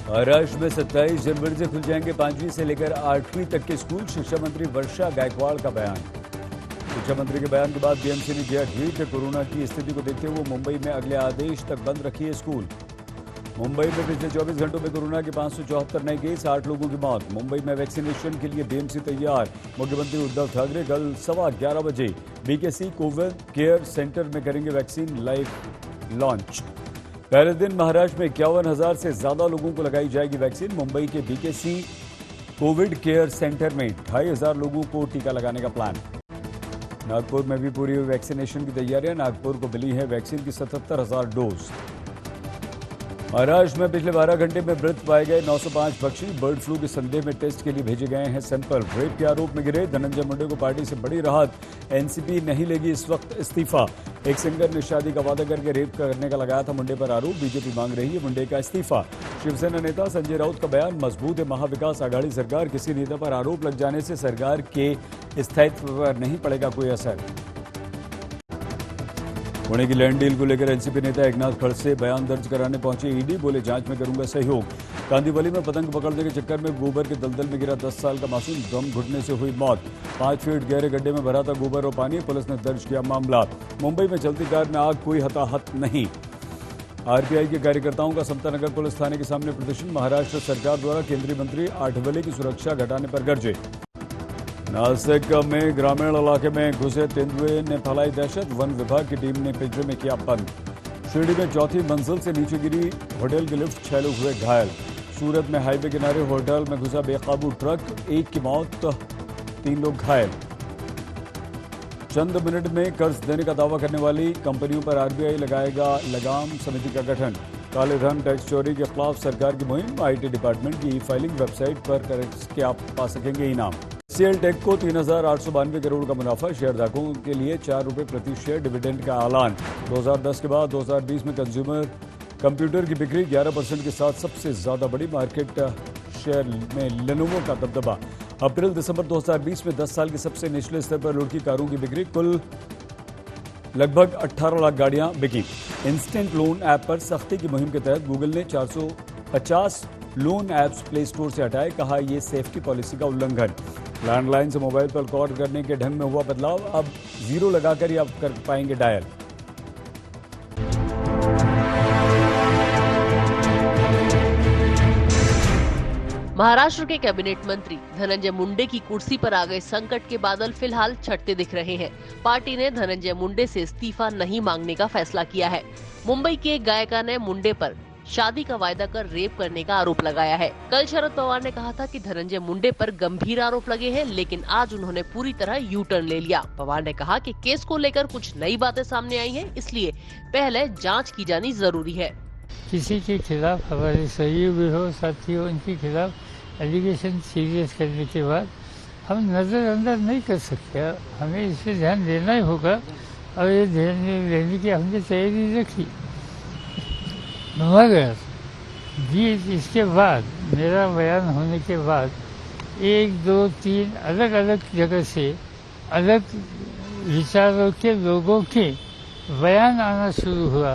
महाराष्ट्र में 27 जनवरी से खुल जाएंगे 5वीं से लेकर 8वीं तक के स्कूल। शिक्षा मंत्री वर्षा गायकवाड़ का बयान। शिक्षा मंत्री के बयान के बाद बीएमसी ने किया ट्वीट। कोरोना की स्थिति को देखते हुए मुंबई में अगले आदेश तक बंद रखिए स्कूल। मुंबई में पिछले 24 घंटों में कोरोना के 574 नए केस, 8 लोगों की मौत। मुंबई में वैक्सीनेशन के लिए बीएमसी तैयार। मुख्यमंत्री उद्धव ठाकरे कल 11:15 बजे बीकेसी कोविड केयर सेंटर में करेंगे वैक्सीन लाइव लॉन्च। पहले दिन महाराष्ट्र में 51,000 से ज्यादा लोगों को लगाई जाएगी वैक्सीन। मुंबई के बीकेसी कोविड केयर सेंटर में 2,500 लोगों को टीका लगाने का प्लान। नागपुर में भी पूरी हुई वैक्सीनेशन की तैयारियां। नागपुर को मिली है वैक्सीन की 77,000 डोज। महाराष्ट्र में पिछले 12 घंटे में मृत पाए गए 905 पक्षी। बर्ड फ्लू के संदेह में टेस्ट के लिए भेजे गए हैं सैंपल। रेप के आरोप में गिरे धनंजय मुंडे को पार्टी से बड़ी राहत। एनसीपी नहीं लेगी इस वक्त इस्तीफा। एक सिंगर ने शादी का वादा करके रेप करने का लगाया था मुंडे पर आरोप। बीजेपी मांग रही है मुंडे का इस्तीफा। शिवसेना नेता संजय राउत का बयान। मजबूत है महाविकास आघाड़ी सरकार। किसी नेता पर आरोप लग जाने से सरकार के स्थायित्व पर नहीं पड़ेगा कोई असर। पुणे की लैंड डील को लेकर एनसीपी नेता एकनाथ खड़से बयान दर्ज कराने पहुंचे ईडी। बोले जांच में करूंगा सहयोग। कांदीवली में पतंग पकड़ने के चक्कर में गोबर के दलदल में गिरा 10 साल का मासूम। दम घुटने से हुई मौत। 5 फीट गहरे गड्ढे में भरा था गोबर और पानी। पुलिस ने दर्ज किया मामला। मुंबई में चलती कार में आग, कोई हताहत नहीं। आरपीआई के कार्यकर्ताओं का समतानगर पुलिस थाने के सामने प्रदर्शन। महाराष्ट्र सरकार द्वारा केंद्रीय मंत्री आठवले की सुरक्षा घटाने पर गर्जे। नासिक में ग्रामीण इलाके में घुसे तेंदुए ने फैलाई दहशत। वन विभाग की टीम ने पिंजरे में किया बंद। शिरडी में चौथी मंजिल से नीचे गिरी होटल की लिफ्ट, 6 लोग हुए घायल। सूरत में हाईवे किनारे होटल में घुसा बेकाबू ट्रक, 1 की मौत, 3 लोग घायल। चंद मिनट में कर्ज देने का दावा करने वाली कंपनियों पर आरबीआई लगाएगा लगाम। समिति का गठन। काले धन, टैक्स चोरी के खिलाफ सरकार की मुहिम। आईटी डिपार्टमेंट की ई फाइलिंग वेबसाइट पर करके आप पा सकेंगे इनाम। सीएल टेक को 3,892 करोड़ का मुनाफा। शेयरधारकों के लिए 4 रुपये प्रति शेयर डिविडेंड का ऐलान। 2010 के बाद 2020 में कंज्यूमर कंप्यूटर की बिक्री 11% के साथ सबसे ज्यादा बड़ी। मार्केट शेयर में लेनोवो का दबदबा। अप्रैल दिसंबर 2020 में 10 साल के सबसे निचले स्तर पर लुढ़की कारों की बिक्री। कुल लगभग 18 लाख गाड़ियां बिकी। इंस्टेंट लोन ऐप पर सख्ती की मुहिम के तहत गूगल ने 450 लोन ऐप्स प्ले स्टोर से हटाए। कहा यह सेफ्टी पॉलिसी का उल्लंघन। लैंडलाइन से मोबाइल पर कॉल करने के ढंग में हुआ बदलाव। अब 0 लगाकर ही आप कर पाएंगे डायल। महाराष्ट्र के कैबिनेट मंत्री धनंजय मुंडे की कुर्सी पर आ गए संकट के बादल फिलहाल छटते दिख रहे हैं। पार्टी ने धनंजय मुंडे से इस्तीफा नहीं मांगने का फैसला किया है। मुंबई की एक गायिका ने मुंडे पर शादी का वायदा कर रेप करने का आरोप लगाया है। कल शरद पवार ने कहा था कि धनंजय मुंडे पर गंभीर आरोप लगे हैं, लेकिन आज उन्होंने पूरी तरह यू टर्न ले लिया। पवार ने कहा कि केस को लेकर कुछ नई बातें सामने आई हैं, इसलिए पहले जांच की जानी जरूरी है। किसी के खिलाफ हमारे सहयोगी हो, साथी हो, उनके खिलाफ एलिगेशन सीरियस करने के बाद हम नजरअंदाज नहीं कर सकते। हमें इस पर ध्यान देना ही होगा और ये ध्यान देने की हमने तैयारी रखी। मगर ये इसके बाद मेरा बयान होने के बाद 1, 2, 3 अलग अलग जगह से अलग विचारों के लोगों के बयान आना शुरू हुआ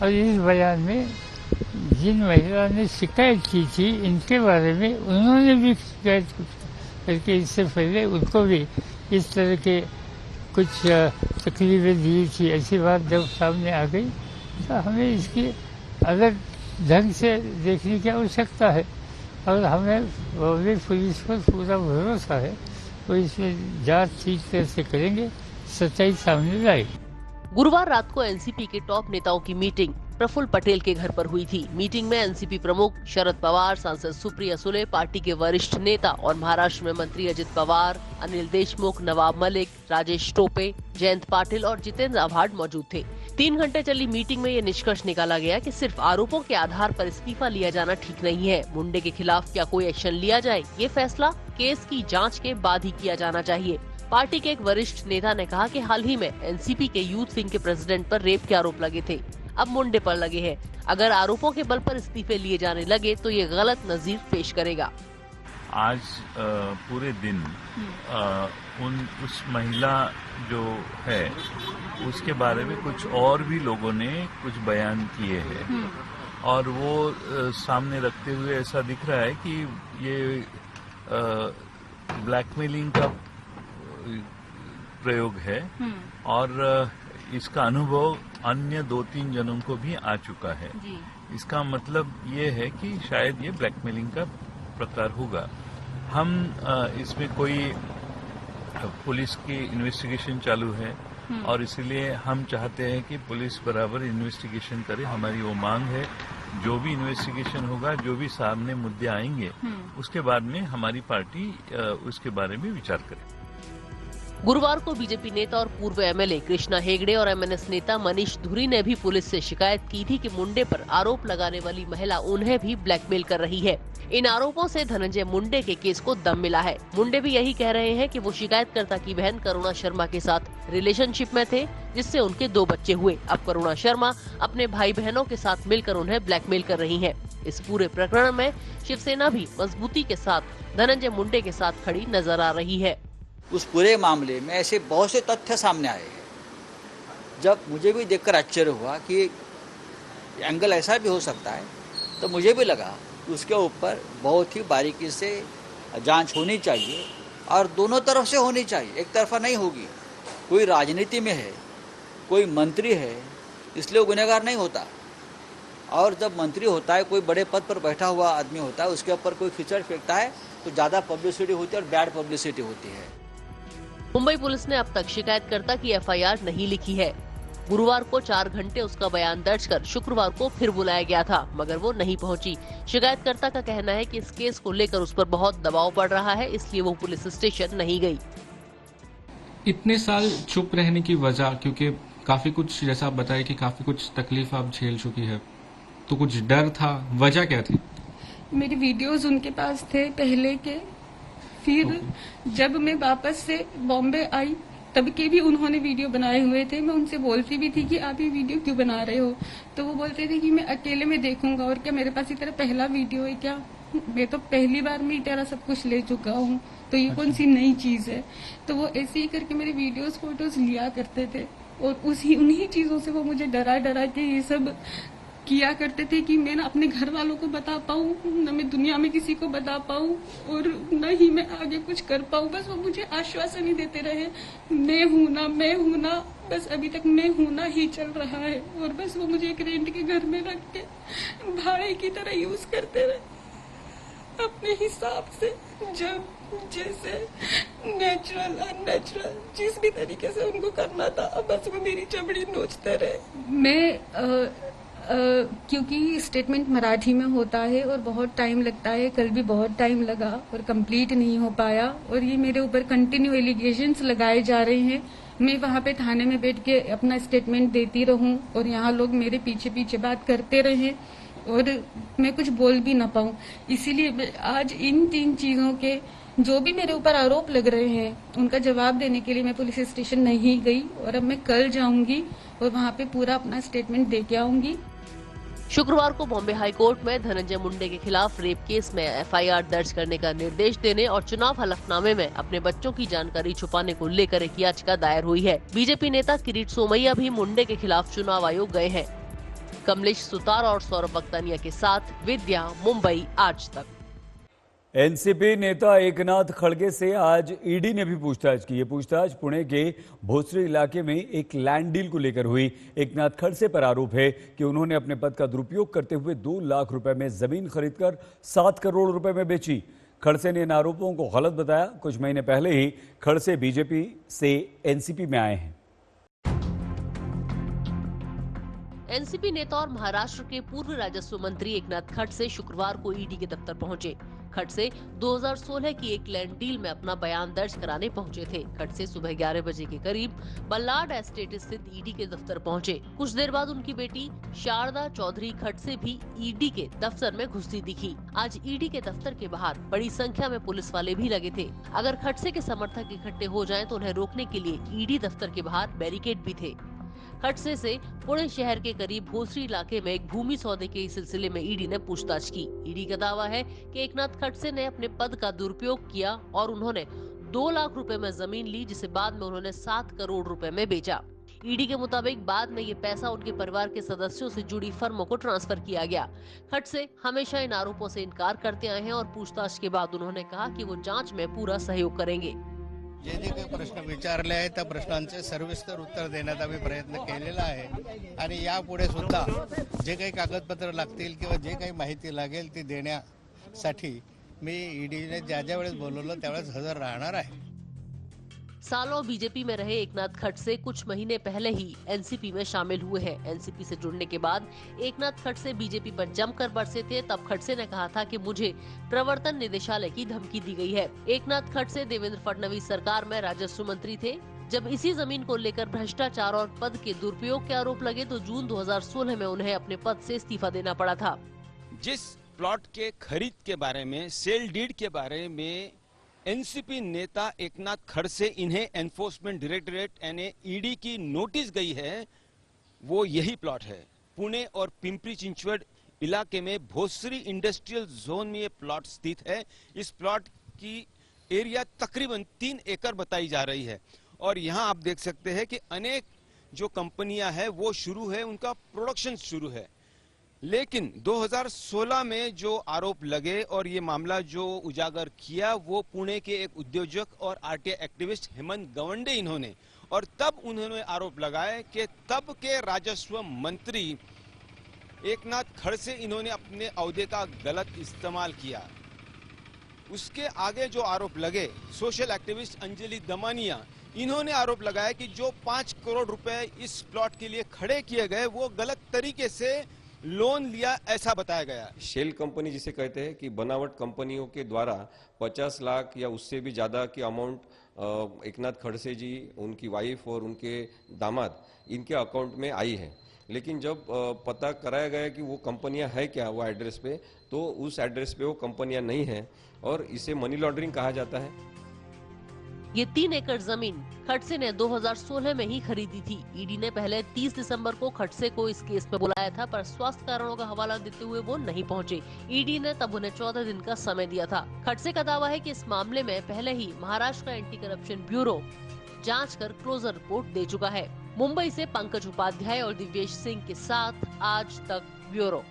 और इस बयान में जिन महिला ने शिकायत की थी इनके बारे में उन्होंने भी शिकायत करके इससे पहले उनको भी इस तरह के कुछ तकलीफें दी थी। ऐसी बात जब सामने आ गई तो हमें इसकी अलग ढंग से देखने की आवश्यकता है और हमें पुलिस पर पूरा भरोसा है। तो इसमें जांच ठीक तरह से करेंगे, सच्चाई सामने लाएगी। गुरुवार रात को एनसीपी के टॉप नेताओं की मीटिंग प्रफुल्ल पटेल के घर पर हुई थी। मीटिंग में एनसीपी प्रमुख शरद पवार, सांसद सुप्रिया सुले, पार्टी के वरिष्ठ नेता और महाराष्ट्र में मंत्री अजित पवार, अनिल देशमुख, नवाब मलिक, राजेश टोपे, जयंत पाटिल और जितेंद्र आव्हाड मौजूद थे। 3 घंटे चली मीटिंग में ये निष्कर्ष निकाला गया कि सिर्फ आरोपों के आधार पर इस्तीफा लिया जाना ठीक नहीं है। मुंडे के खिलाफ क्या कोई एक्शन लिया जाए, ये फैसला केस की जाँच के बाद ही किया जाना चाहिए। पार्टी के एक वरिष्ठ नेता ने कहा कि हाल ही में एनसीपी के यूथ विंग के प्रेसिडेंट पर रेप के आरोप लगे थे, अब मुंडे पर लगे हैं। अगर आरोपों के बल पर इस्तीफे लिए जाने लगे तो ये गलत नजीर पेश करेगा। आज पूरे दिन उस महिला जो है उसके बारे में कुछ और भी लोगों ने कुछ बयान किए हैं और वो सामने रखते हुए ऐसा दिख रहा है कि ये ब्लैकमेलिंग का प्रयोग है और इसका अनुभव अन्य 2-3 जनों को भी आ चुका है। इसका मतलब ये है कि शायद ये ब्लैकमेलिंग का प्रकार होगा। हम इसमें कोई पुलिस की इन्वेस्टिगेशन चालू है और इसलिए हम चाहते हैं कि पुलिस बराबर इन्वेस्टिगेशन करे। हमारी वो मांग है, जो भी इन्वेस्टिगेशन होगा, जो भी सामने मुद्दे आएंगे, उसके बाद में हमारी पार्टी उसके बारे में विचार करे। गुरुवार को बीजेपी नेता और पूर्व एमएलए कृष्णा हेगड़े और एमएनएस नेता मनीष धुरी ने भी पुलिस से शिकायत की थी कि मुंडे पर आरोप लगाने वाली महिला उन्हें भी ब्लैकमेल कर रही है। इन आरोपों से धनंजय मुंडे के केस को दम मिला है। मुंडे भी यही कह रहे हैं कि वो शिकायतकर्ता की बहन करुणा शर्मा के साथ रिलेशनशिप में थे, जिससे उनके 2 बच्चे हुए। अब करुणा शर्मा अपने भाई बहनों के साथ मिलकर उन्हें ब्लैकमेल कर रही है। इस पूरे प्रकरण में शिवसेना भी मजबूती के साथ धनंजय मुंडे के साथ खड़ी नजर आ रही है। उस पूरे मामले में ऐसे बहुत से तथ्य सामने आए हैं। जब मुझे भी देखकर आश्चर्य हुआ कि एंगल ऐसा भी हो सकता है, तो मुझे भी लगा कि उसके ऊपर बहुत ही बारीकी से जांच होनी चाहिए और दोनों तरफ से होनी चाहिए, एक तरफा नहीं होगी। कोई राजनीति में है, कोई मंत्री है, इसलिए वो गुनहगार नहीं होता। और जब मंत्री होता है, कोई बड़े पद पर बैठा हुआ आदमी होता है, उसके ऊपर कोई कीचड़ फेंकता है तो ज़्यादा पब्लिसिटी होती है और बैड पब्लिसिटी होती है। मुंबई पुलिस ने अब तक शिकायतकर्ता की एफआईआर नहीं लिखी है। गुरुवार को 4 घंटे उसका बयान दर्ज कर शुक्रवार को फिर बुलाया गया था, मगर वो नहीं पहुंची। शिकायतकर्ता का कहना है कि इस केस को लेकर उस पर बहुत दबाव पड़ रहा है, इसलिए वो पुलिस स्टेशन नहीं गई। इतने साल चुप रहने की वजह, क्योंकि काफी कुछ, जैसा आप बताए कि काफी कुछ तकलीफ आप झेल चुकी है, तो कुछ डर था, वजह क्या थी? मेरे वीडियोस उनके पास थे पहले के। फिर जब मैं वापस से बॉम्बे आई तब के भी उन्होंने वीडियो बनाए हुए थे। मैं उनसे बोलती भी थी कि आप ये वीडियो क्यों बना रहे हो, तो वो बोलते थे कि मैं अकेले में देखूंगा, और क्या मेरे पास ये तेरा पहला वीडियो है क्या? मैं तो पहली बार में तेरा सब कुछ ले चुका हूँ, तो ये कौन सी नई चीज है? तो वो ऐसे ही करके मेरे वीडियोस फोटोज लिया करते थे और उन्हीं चीजों से वो मुझे डरा डरा के ये सब किया करते थे कि मैं ना अपने घर वालों को बता पाऊँ, न मैं दुनिया में किसी को बता पाऊँ और न ही मैं आगे कुछ कर पाऊँ। बस वो मुझे आश्वासन ही देते रहे, मैं हूँ ना, बस अभी तक मैं हूँ ना ही चल रहा है। और बस वो मुझे एक रेंट के घर में रख के भाड़े की तरह यूज करते रहे अपने हिसाब से, जब जैसे नेचुरल अननेचुरल जिस भी तरीके से उनको करना था, बस वो मेरी चमड़ी नोचते रहे। मैं क्योंकि स्टेटमेंट मराठी में होता है और बहुत टाइम लगता है, कल भी बहुत टाइम लगा और कंप्लीट नहीं हो पाया, और ये मेरे ऊपर कंटिन्यू एलिगेशंस लगाए जा रहे हैं। मैं वहाँ पे थाने में बैठ के अपना स्टेटमेंट देती रहूं और यहाँ लोग मेरे पीछे पीछे बात करते रहें और मैं कुछ बोल भी ना पाऊँ। इसीलिए आज इन 3 चीजों के जो भी मेरे ऊपर आरोप लग रहे हैं उनका जवाब देने के लिए मैं पुलिस स्टेशन नहीं गई, और अब मैं कल जाऊंगी और वहाँ पे पूरा अपना स्टेटमेंट दे के आऊंगी। शुक्रवार को बॉम्बे हाई कोर्ट में धनंजय मुंडे के खिलाफ रेप केस में एफआईआर दर्ज करने का निर्देश देने और चुनाव हलफनामे में अपने बच्चों की जानकारी छुपाने को लेकर एक याचिका दायर हुई है। बीजेपी नेता किरीट सोमैया भी मुंडे के खिलाफ चुनाव आयोग गए हैं। कमलेश सुतार और सौरभ बख्तानिया के साथ विद्या, मुंबई आज तक। एनसीपी नेता एकनाथ खड़गे से आज ईडी ने भी पूछताछ की। ये पूछताछ पुणे के भोसरी इलाके में एक लैंड डील को लेकर हुई। एकनाथ खड़से पर आरोप है कि उन्होंने अपने पद का दुरुपयोग करते हुए 2 लाख रुपए में जमीन खरीदकर 7 करोड़ रुपए में बेची। खड़से ने इन आरोपों को गलत बताया। कुछ महीने पहले ही खड़से बीजेपी से एनसीपी में आए हैं। एनसीपी नेता और महाराष्ट्र के पूर्व राजस्व मंत्री एकनाथ खड़से शुक्रवार को ईडी के दफ्तर पहुंचे। खड़से 2016 की एक लैंड डील में अपना बयान दर्ज कराने पहुंचे थे। खड़से सुबह 11 बजे के करीब बल्लाड एस्टेट स्थित ईडी के दफ्तर पहुंचे। कुछ देर बाद उनकी बेटी शारदा चौधरी खड़से भी ईडी के दफ्तर में घुसती दिखी। आज ईडी के दफ्तर के बाहर बड़ी संख्या में पुलिस वाले भी लगे थे। अगर खड़से के समर्थक इकट्ठे हो जाएं तो उन्हें रोकने के लिए ईडी दफ्तर के बाहर बैरिकेड भी थे। खड़से से पुणे शहर के करीब भोसरी इलाके में एक भूमि सौदे के सिलसिले में ईडी ने पूछताछ की। ईडी का दावा है कि एकनाथ खड़से ने अपने पद का दुरुपयोग किया और उन्होंने 2 लाख रुपए में जमीन ली, जिसे बाद में उन्होंने 7 करोड़ रुपए में बेचा। ईडी के मुताबिक बाद में ये पैसा उनके परिवार के सदस्यों से जुड़ी फर्मों को ट्रांसफर किया गया। खड़से हमेशा इन आरोपों से इनकार करते आए हैं और पूछताछ के बाद उन्होंने कहा कि वो जांच में पूरा सहयोग करेंगे। जे जे काही प्रश्न विचारले आहेत त्या प्रश्नांचे सर्वस्तर उत्तर देण्याचा आम्ही प्रयत्न केलेला आहे आणि यापुढे सुद्धा जे काही कागदपत्र लागतील किंवा जे काही माहिती लागेल ती देण्यासाठी मी ईडीने ज्या वेळेस बोलवलं त्यावेळेस हजर राहणार आहे। सालों बीजेपी में रहे एकनाथ खड़से कुछ महीने पहले ही एनसीपी में शामिल हुए हैं। एनसीपी से जुड़ने के बाद एकनाथ खड़से बीजेपी पर जमकर बरसे थे। तब खड़से ने कहा था कि मुझे प्रवर्तन निदेशालय की धमकी दी गई है। एकनाथ खड़से देवेंद्र फडणवीस सरकार में राजस्व मंत्री थे। जब इसी जमीन को लेकर भ्रष्टाचार और पद के दुरुपयोग के आरोप लगे तो जून 2016 में उन्हें अपने पद से इस्तीफा देना पड़ा था। जिस प्लॉट के खरीद के बारे में, सेल डीड के बारे में एनसीपी नेता एकनाथ खड़से इन्हें एनफोर्समेंट डायरेक्टरेट यानी ईडी की नोटिस गई है, वो यही प्लॉट है। पुणे और पिंपरी चिंचवड इलाके में भोसरी इंडस्ट्रियल जोन में ये प्लॉट स्थित है। इस प्लॉट की एरिया तकरीबन 3 एकड़ बताई जा रही है और यहाँ आप देख सकते हैं कि अनेक जो कंपनियां हैं वो शुरू है, उनका प्रोडक्शन शुरू है। लेकिन 2016 में जो आरोप लगे और ये मामला जो उजागर किया वो पुणे के एक उद्योजक और आरटीआई एक्टिविस्ट हेमंत गवंडे इन्होंने, और तब उन्होंने आरोप लगाए कि तब के राजस्व मंत्री एकनाथ खड़से इन्होंने अपने ओहदे का गलत इस्तेमाल किया। उसके आगे जो आरोप लगे, सोशल एक्टिविस्ट अंजलि दमानिया इन्होंने आरोप लगाया कि जो 5 करोड़ रुपए इस प्लॉट के लिए खड़े किए गए वो गलत तरीके से लोन लिया, ऐसा बताया गया। शेल कंपनी जिसे कहते हैं कि बनावट कंपनियों के द्वारा 50 लाख या उससे भी ज़्यादा की अमाउंट एकनाथ खड़से जी, उनकी वाइफ और उनके दामाद इनके अकाउंट में आई है। लेकिन जब पता कराया गया कि वो कंपनियां है क्या वो एड्रेस पे, तो उस एड्रेस पे वो कंपनियां नहीं है और इसे मनी लॉन्ड्रिंग कहा जाता है। ये 3 एकड़ जमीन खड़से ने 2016 में ही खरीदी थी। ईडी ने पहले 30 दिसंबर को खड़से को इस केस में बुलाया था, पर स्वास्थ्य कारणों का हवाला देते हुए वो नहीं पहुंचे। ईडी ने तब उन्हें 14 दिन का समय दिया था। खड़से का दावा है कि इस मामले में पहले ही महाराष्ट्र का एंटी करप्शन ब्यूरो जांच कर क्लोजर रिपोर्ट दे चुका है। मुंबई से पंकज उपाध्याय और दिव्येश सिंह के साथ आज तक ब्यूरो।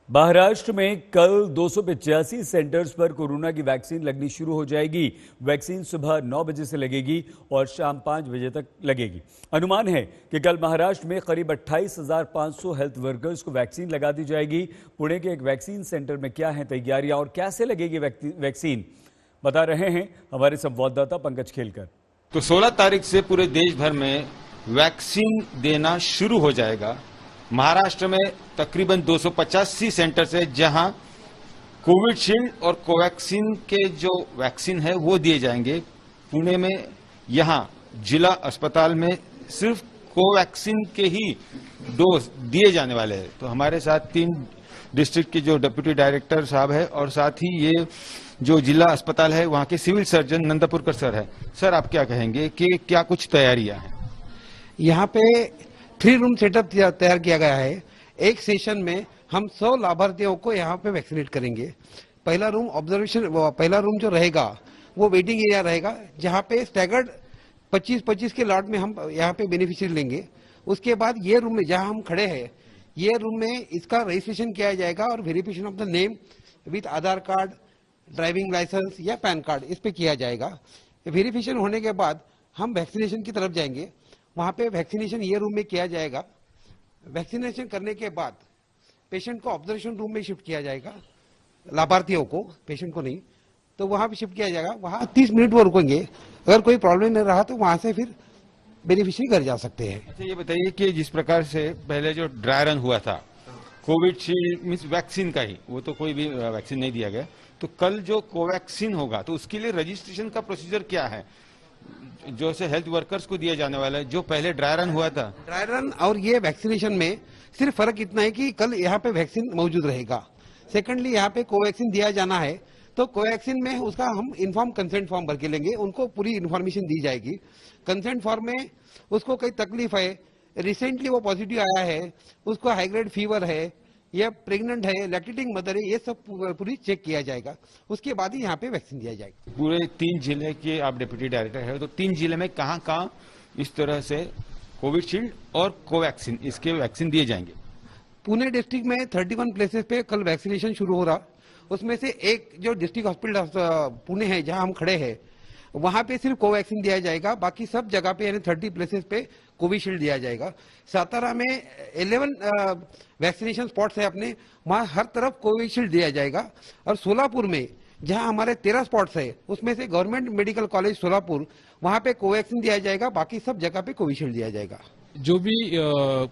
महाराष्ट्र में कल 285 सेंटर्स पर कोरोना की वैक्सीन लगनी शुरू हो जाएगी। वैक्सीन सुबह 9 बजे से लगेगी और शाम 5 बजे तक लगेगी। अनुमान है कि कल महाराष्ट्र में करीब 28,500 हेल्थ वर्कर्स को वैक्सीन लगा दी जाएगी। पुणे के एक वैक्सीन सेंटर में क्या है तैयारियां और कैसे लगेगी वैक्सीन, बता रहे हैं हमारे संवाददाता पंकज खेलकर। तो 16 तारीख से पूरे देश भर में वैक्सीन देना शुरू हो जाएगा। महाराष्ट्र में तकरीबन 285 सेंटर है जहां कोविशील्ड और कोवैक्सीन के जो वैक्सीन है वो दिए जाएंगे। पुणे में यहां जिला अस्पताल में सिर्फ कोवैक्सीन के ही डोज दिए जाने वाले हैं। तो हमारे साथ 3 डिस्ट्रिक्ट के जो डिप्यूटी डायरेक्टर साहब है और साथ ही ये जो जिला अस्पताल है वहां के सिविल सर्जन नंदापुरकर सर है। सर, आप क्या कहेंगे कि क्या कुछ तैयारियां हैं? यहाँ पे 3 रूम सेटअप तैयार किया गया है। एक सेशन में हम 100 लाभार्थियों को यहाँ पे वैक्सीनेट करेंगे। पहला रूम ऑब्जर्वेशन, पहला रूम जो रहेगा वो वेटिंग एरिया रहेगा, जहाँ पे स्टैगर्ड 25-25 के लॉट में हम यहाँ पे बेनिफिशियरी लेंगे। उसके बाद ये रूम में जहाँ हम खड़े हैं, ये रूम में इसका रजिस्ट्रेशन किया जाएगा और verification of the name with Aadhaar card, driving licence या पैन कार्ड इस पे किया जाएगा। वेरिफिकेशन होने के बाद हम वैक्सीनेशन की तरफ जाएंगे। वहाँ पे वैक्सीनेशन ये रूम में किया जाएगा। वैक्सीनेशन करने के बाद पेशेंट को ऑब्जर्वेशन रूम में शिफ्ट किया जाएगा, लाभार्थियों को, पेशेंट को नहीं, तो वहाँ पे शिफ्ट किया जाएगा। वहाँ 30 मिनट वो रुकेंगे। अगर कोई प्रॉब्लम नहीं रहा तो वहाँ से फिर बेनिफिशियरी घर जा सकते हैं। अच्छा, ये बताइए कि जिस प्रकार से पहले जो ड्राई रन हुआ था कोविशील्ड मीन्स वैक्सीन का ही, वो तो कोई भी वैक्सीन नहीं दिया गया, तो कल जो कोवैक्सीन होगा तो उसके लिए रजिस्ट्रेशन का प्रोसीजर क्या है जो से हेल्थ वर्कर्स को दिया जाने वाला है, जो पहले ड्राई रन हुआ था? ड्राई रन और ये वैक्सीनेशन में सिर्फ फर्क इतना है कि कल यहाँ पे वैक्सीन मौजूद रहेगा। सेकंडली यहाँ पे कोवैक्सीन दिया जाना है तो कोवैक्सीन में उसका हम इन्फॉर्म कंसेंट फॉर्म भर के लेंगे, उनको पूरी इन्फॉर्मेशन दी जाएगी। कंसेंट फॉर्म में उसको कोई तकलीफ है, रिसेंटली वो पॉजिटिव आया है, उसको हाई ग्रेड फीवर है या प्रेग्नेंट है, लैक्टेटिंग मदर है, ये सब पूरी चेक किया जाएगा। उसके बाद ही यहाँ पे वैक्सीन दिया जाएगा। पूरे 3 जिले के आप डिप्टी डायरेक्टर है, तो 3 जिले में कहाँ इस तरह से कोविशील्ड और कोवैक्सीन इसके वैक्सीन दिए जाएंगे? पुणे डिस्ट्रिक्ट में 31 प्लेसेस पे कल वैक्सीनेशन शुरू हो रहा। उसमें से एक जो डिस्ट्रिक्ट हॉस्पिटल पुणे है जहां हम खड़े हैं, वहां पे सिर्फ कोवैक्सीन दिया जाएगा। बाकी सब जगह पे यानी 30 प्लेसेस पे कोविशील्ड दिया जाएगा। सातारा में 11 वैक्सीनेशन स्पॉट्स है अपने, वहां हर तरफ कोविशील्ड दिया जाएगा। और सोलापुर में जहां हमारे 13 स्पॉट्स है, उसमें से गवर्नमेंट मेडिकल कॉलेज सोलापुर, वहां पे कोवैक्सीन दिया जाएगा। बाकी सब जगह पे कोविशील्ड दिया जाएगा। जो भी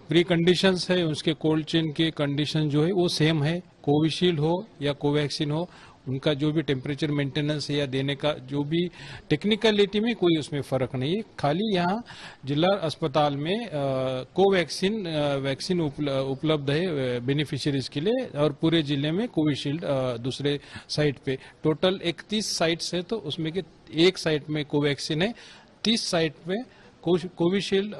प्री कंडीशंस है उसके कोल्ड चेन के कंडीशन जो है वो सेम है। कोविशील्ड हो या कोवैक्सीन हो, उनका जो भी टेम्परेचर मेंटेनेंस है या देने का जो भी टेक्निकलिटी में कोई उसमें फर्क नहीं है। खाली यहाँ जिला अस्पताल में कोवैक्सीन वैक्सीन उपलब्ध है बेनिफिशियरीज के लिए, और पूरे जिले में कोविशील्ड दूसरे साइट पे टोटल 31 साइट्स है, तो उसमें के एक साइट में कोवैक्सीन है, 30 साइट में कोविशील्ड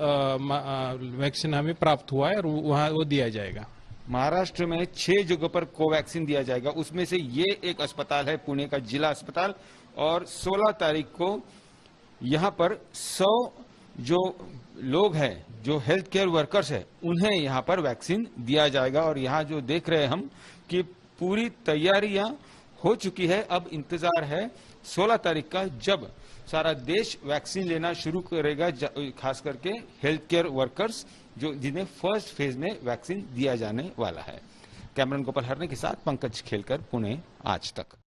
वैक्सीन हमें प्राप्त हुआ है और वहाँ वो दिया जाएगा। महाराष्ट्र में 6 जगह पर कोवैक्सीन दिया जाएगा, उसमें से ये एक अस्पताल है पुणे का जिला अस्पताल, और 16 तारीख को यहाँ पर 100 जो लोग हैं जो हेल्थ केयर वर्कर्स है उन्हें यहाँ पर वैक्सीन दिया जाएगा। और यहाँ जो देख रहे हैं हम कि पूरी तैयारियां हो चुकी है। अब इंतजार है 16 तारीख का, जब सारा देश वैक्सीन लेना शुरू करेगा, खास करके हेल्थ केयर वर्कर्स जो जिन्हें फर्स्ट फेज में वैक्सीन दिया जाने वाला है। कैमरन गोपाल हरने के साथ पंकज खेलकर, पुणे, आज तक।